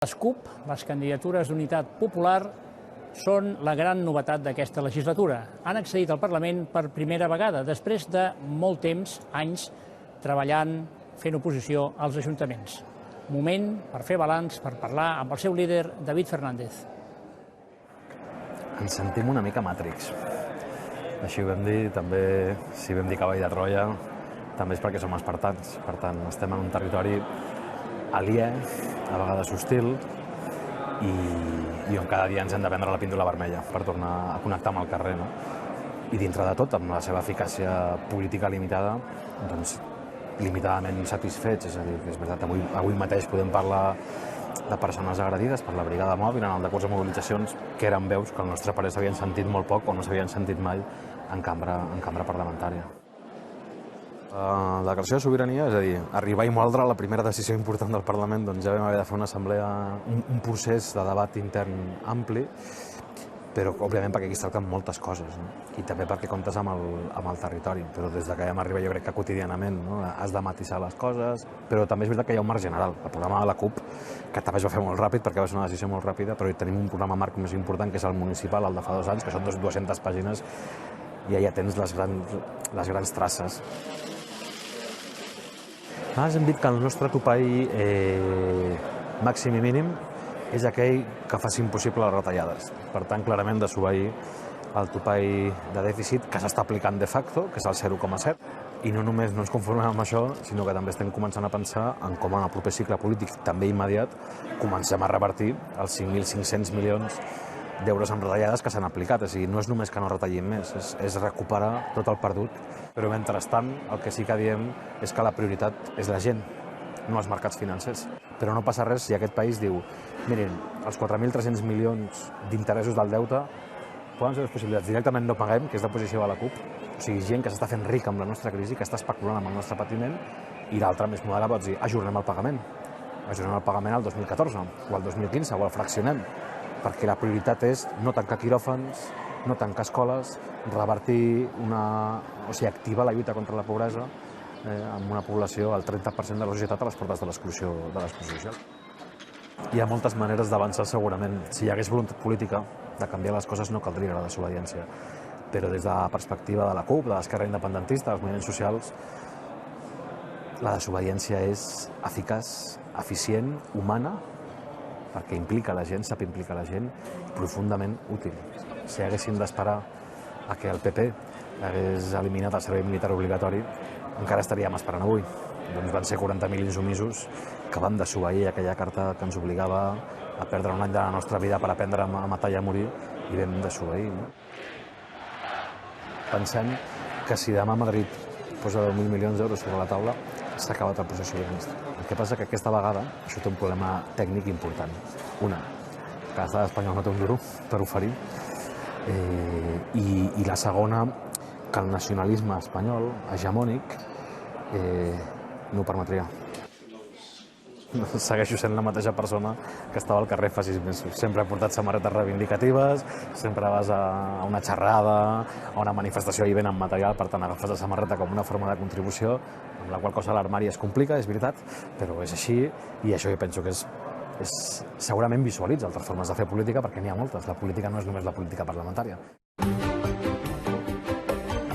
Les CUP, les candidatures d'Unitat Popular, són la gran novetat d'aquesta legislatura. Han accedit al Parlament per primera vegada, després de molt temps, anys, treballant, fent oposició als ajuntaments. Moment per fer balanç, per parlar amb el seu líder, David Fernández. Ens sentim una mica Matrix. Així ho vam dir, també, si vam dir cavall de Troia, també és perquè som espartans. Per tant, estem en un territori aliè, a vegades hostil, i on cada dia ens hem de prendre la píndola vermella per tornar a connectar amb el carrer. No? I dintre de tot, amb la seva eficàcia política limitada, doncs limitadament satisfets. És a dir, que és veritat, avui mateix podem parlar de persones agredides per la brigada mòbil en el decurs de mobilitzacions, que eren veus que al nostre parer s'havien sentit molt poc o no s'havien sentit mai en cambra parlamentària. La declaració de sobirania, és a dir, arribar i moldre la primera decisió important del Parlament, doncs ja vam haver de fer una assemblea, un procés de debat intern ampli, però òbviament perquè aquí es tracten moltes coses, no? I també perquè comptes amb el territori, però des que vam arribar jo crec que quotidianament, no? Has de matisar les coses, però també és veritat que hi ha un marc general. El programa de la CUP, que també es va fer molt ràpid perquè va ser una decisió molt ràpida, però tenim un programa marc més important que és el municipal, el de fa 2 anys, que són 200 pàgines, i ja tens les grans traces. Nosaltres hem dit que el nostre topall màxim i mínim és aquell que faci impossible les retallades. Per tant, clarament desobeir el topall de dèficit que s'està aplicant de facto, que és el 0,7. I no només no ens conformem amb això, sinó que també estem començant a pensar en com en el proper cicle polític, també immediat, comencem a revertir els 5.500 milions d'euros en retallades que s'han aplicat. És a dir, no és només que no retallin més, és recuperar tot el perdut. Però mentrestant, el que sí que diem és que la prioritat és la gent, no els mercats financers. Però no passa res si aquest país diu, mirin, els 4.300 milions d'interessos del deute poden ser les possibilitats. Directament no paguem, que és la posició de la CUP, o sigui, gent que s'està fent rica amb la nostra crisi, que està especulant amb el nostre patiment, i l'altra més moderada pots dir, ajornem el pagament. Ajornem el pagament al 2014, o al 2015, o el fraccionem, perquè la prioritat és no tancar quiròfans, no tancar escoles, revertir o sigui, activar la lluita contra la pobresa amb una població, el 30% de la societat a les portes de l'exclusió social. Hi ha moltes maneres d'avançar segurament. Si hi hagués voluntat política de canviar les coses no caldria la desobediència. Però des de la perspectiva de la CUP, de l'esquerra independentista, dels moviments socials, la desobediència és eficaç, eficient, humana, perquè implica la gent, sap implicar la gent, profundament útil. Si haguéssim d'esperar a que el PP hagués eliminat el servei militar obligatori, encara estaríem esperant avui. Doncs van ser 40.000 insumisos que van desobeir aquella carta que ens obligava a perdre un any de la nostra vida per aprendre a matar i a morir, i vam desobeir. No? Pensem que si demà Madrid posa 10.000 milions d'euros sobre la taula, s'ha acabat el procés sobiranista. El que passa que aquesta vegada això té un problema tècnic important. Una, que l'estat espanyol no té un duro per oferir, i la segona, que el nacionalisme espanyol, hegemònic, no ho permetria. Segueixo sent la mateixa persona que estava al carrer fa 6 mesos. Sempre he portat samarretes reivindicatives, sempre vas a una xerrada, a una manifestació i venen material, per tant agafes la samarreta com una forma de contribució, amb la qual cosa l'armari es complica, és veritat, però és així, i això jo penso que segurament visualitza altres formes de fer política, perquè n'hi ha moltes. La política no és només la política parlamentària.